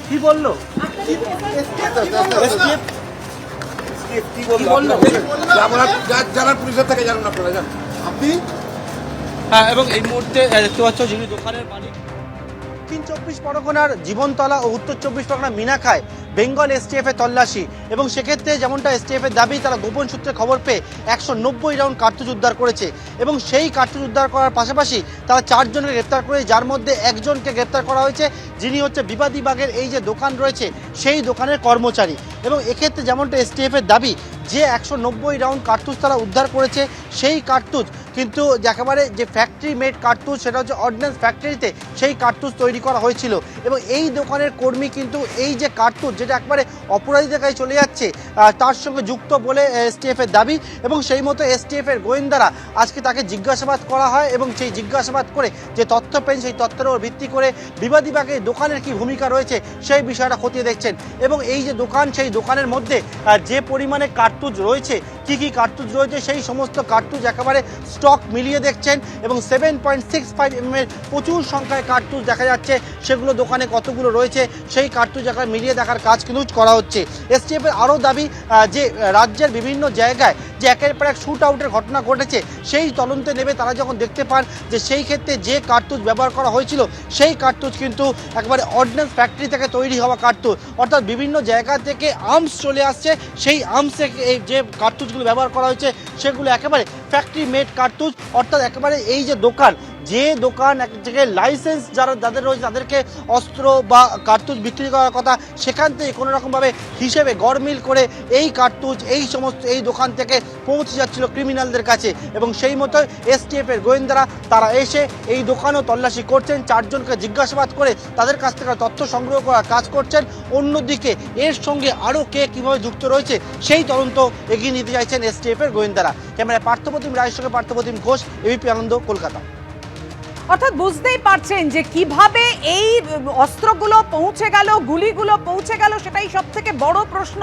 কি বললো? যারা পুলিশের থেকে জানেন আপনারা জান আপনি। হ্যাঁ, এবং এই মুহূর্তে দেখতে পাচ্ছ যিনি দোকানের মালিক। দক্ষিণ 24 পরগনার জীবনতলা ও উত্তর 24 পরগনা মিনাখায় বেঙ্গল এসটিএফ এর তল্লাশি, এবং সেক্ষেত্রে যেমনটা এসটিএফ এর দাবি, তারা গোপন সূত্রে খবর পেয়ে 190 রাউন্ড কার্তুজ উদ্ধার করেছে এবং সেই কার্তুজ উদ্ধার করার পাশাপাশি তারা 4 জনকে গ্রেপ্তার করে, যার মধ্যে একজনকে গ্রেপ্তার করা হয়েছে যিনি হচ্ছে বিবাদী বাগের এই যে দোকান রয়েছে সেই দোকানের কর্মচারী। এবং এক্ষেত্রে যেমনটা এসটিএফ এর দাবি যে 190 রাউন্ড কার্তুজ তারা উদ্ধার করেছে, সেই কার্তুজ কিন্তু একেবারে যে ফ্যাক্টরি মেড কার্তুজ, সেটা হচ্ছে অর্ডিন্যান্স ফ্যাক্টরিতে সেই কার্তুজ তৈরি করা হয়েছিল। এবং এই দোকানের কর্মী কিন্তু এই যে কার্তুজ যেটা একবারে অপরাধীদের কাছে চলে যাচ্ছে তার সঙ্গে যুক্ত বলে এসটিএফ এর দাবি। এবং সেই মতো এসটিএফ এর গোয়েন্দারা আজকে তাকে জিজ্ঞাসাবাদ করা হয় এবং সেই জিজ্ঞাসাবাদ করে যে তথ্য পেন সেই তথ্যের উপর ভিত্তি করে বিবাদী বাগের দোকানের কি ভূমিকা রয়েছে সেই বিষয়টা খতিয়ে দেখছেন। এবং এই যে দোকান, সেই দোকানের মধ্যে যে পরিমাণে কার্তুজ রয়েছে, কি কি কার্তুজ রয়েছে, সেই সমস্ত কার্তুজ একেবারে স্টক মিলিয়ে দেখছেন। এবং 7.65 mm প্রচুর সংখ্যায় কার্তুজ দেখা যাচ্ছে, সেগুলো দোকানে কতগুলো রয়েছে সেই কার্তুজ একেবারে মিলিয়ে দেখার কাজ কিন্তু করা হচ্ছে। এসটিএফ এর আরও দাবি যে রাজ্যের বিভিন্ন জায়গায় যে একের পর এক শুট আউটের ঘটনা ঘটেছে সেই তদন্তে নেবে। তারা যখন দেখতে পান যে সেই ক্ষেত্রে যে কার্তুজ ব্যবহার করা হয়েছিল সেই কার্তুজ কিন্তু একবারে অর্ডিন্যান্স ফ্যাক্টরি থেকে তৈরি হওয়া কার্তুজ, অর্থাৎ বিভিন্ন জায়গা থেকে আর্মস চলে আসছে, সেই আর্মসে যে কার্তুজগুলো ব্যবহার করা হয়েছে সেগুলো একেবারে ফ্যাক্টরি মেড কার্তুজ। অর্থাৎ একেবারে এই যে দোকান, যে দোকান এক জায়গায় লাইসেন্স যাদের রয়েছে তাদেরকে অস্ত্র বা কার্তুজ বিক্রি করার কথা, সেখান থেকে কোনো রকমভাবে হিসেবে গড়মিল করে এই কার্তুজ এই সমস্ত এই দোকান থেকে পৌঁছে যাচ্ছিল ক্রিমিনালদের কাছে। এবং সেই মতো এসটিএফ এর গোয়েন্দারা তারা এসে এই দোকানও তল্লাশি করছেন, 4 জনকে জিজ্ঞাসাবাদ করে তাদের কাছ থেকে তথ্য সংগ্রহ করার কাজ করছেন। অন্যদিকে এর সঙ্গে আরও কে কীভাবে যুক্ত রয়েছে সেই তদন্ত এগিয়ে নিতে চাইছেন এসটিএফ এর গোয়েন্দারা। ক্যামেরায় পার্থপ্রতিম রায়ের সঙ্গে পার্থপ্রতিম ঘোষ, এবিপি আনন্দ, কলকাতা। অর্থাৎ বুঝতেই পারছেন যে কিভাবে এই অস্ত্রগুলো পৌঁছে গেল, গুলিগুলো পৌঁছে গেল, সেটাই সব থেকে বড় প্রশ্ন।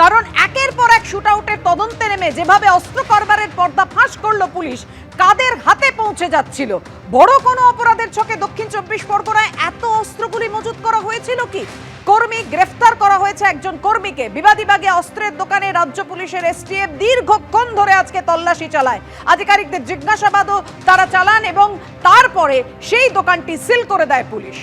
কারণ একের পর এক শুট আউটের তদন্তে নেমে যেভাবে অস্ত্র কারবারের পর্দা ফাঁস করলো পুলিশ, কাদের হাতে পৌঁছে যাচ্ছিল? বড় কোনো অপরাধের ছকে দক্ষিণ 24 পরগনায় এত অস্ত্রগুলি মজুত করা হয়েছিল কি? কর্মী গ্রেফতার করা হয়েছে একজন কর্মীকে। বিবাদী বাগে অস্ত্রের দোকানে রাজ্য পুলিশের এসটিএফ দীর্ঘক্ষণ ধরে আজকে তল্লাশি চালায়, আধিকারিকদের জিজ্ঞাসাবাদও তারা চালান এবং তারপরে সেই দোকানটি সিল করে দেয় পুলিশ।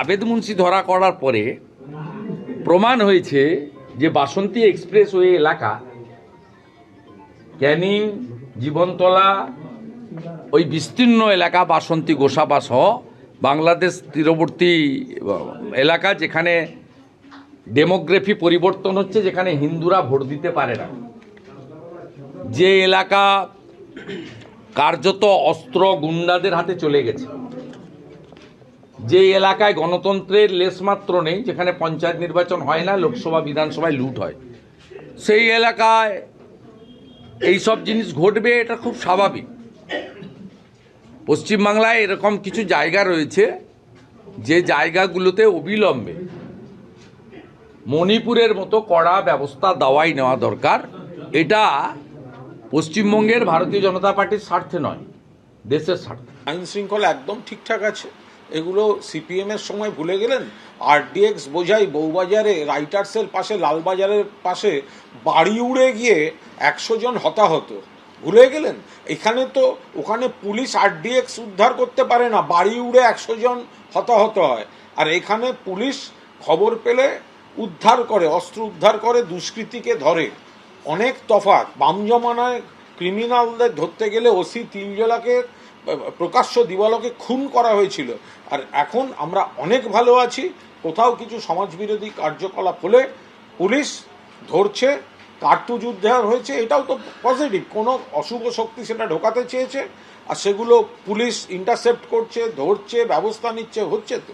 আবেদ মুন্সি ধরা করার পরে প্রমাণ হয়েছে যে বাসন্তী এক্সপ্রেসওয়ে এলাকা, ক্যানিং, জীবনতলা, ওই বিস্তীর্ণ এলাকা বাসন্তী গোসাবা সহ বাংলাদেশ তীরবর্তী এলাকা, যেখানে ডেমোগ্রাফি পরিবর্তন হচ্ছে, যেখানে হিন্দুরা ভোট দিতে পারে না, যে এলাকা কার্যত অস্ত্র গুন্ডাদের হাতে চলে গেছে, যে এলাকায় গণতন্ত্রের লেশমাত্র নেই, যেখানে পঞ্চায়েত নির্বাচন হয় না, লোকসভা বিধানসভায় লুট হয়, সেই এলাকায় এইসব জিনিস ঘটবে, এটা খুব স্বাভাবিক। পশ্চিমবাংলায় এরকম কিছু জায়গা রয়েছে যে জায়গাগুলোতে অবিলম্বে মণিপুরের মতো কড়া ব্যবস্থা দেওয়াই নেওয়া দরকার। এটা পশ্চিমবঙ্গের ভারতীয় জনতা পার্টির স্বার্থে নয়, দেশের স্বার্থে। আইন শৃঙ্খলা একদম ঠিকঠাক আছে, এগুলো সিপিএমের সময় ভুলে গেলেন। আরডিএক্স বোঝাই বউবাজারে রাইটার্সের পাশে, লালবাজারের পাশে বাড়ি উড়ে গিয়ে 100 জন হতাহত, ভুলে গেলেন? এখানে তো ওখানে পুলিশ আরডিএক্স উদ্ধার করতে পারে না, বাড়ি উড়ে 100 জন হতাহত হয়। আর এখানে পুলিশ খবর পেলে উদ্ধার করে, অস্ত্র উদ্ধার করে, দুষ্কৃতীকে ধরে। অনেক তফাৎ। বাম জমানায় ক্রিমিনালদের ধরতে গেলে ওসি 3 জনকে প্রকাশ্য দিবালোকে খুন করা হয়েছিল। আর এখন আমরা অনেক ভালো আছি, কোথাও কিছু সমাজবিরোধী কার্যকলাপ হলে পুলিশ ধরছে, কার্তুজ উদ্ধার হয়েছে, এটাও তো পজিটিভ। কোনো অশুভ শক্তি সেটা ঢোকাতে চেয়েছে আর সেগুলো পুলিশ ইন্টারসেপ্ট করছে, ধরছে, ব্যবস্থা নিচ্ছে, হচ্ছে তো।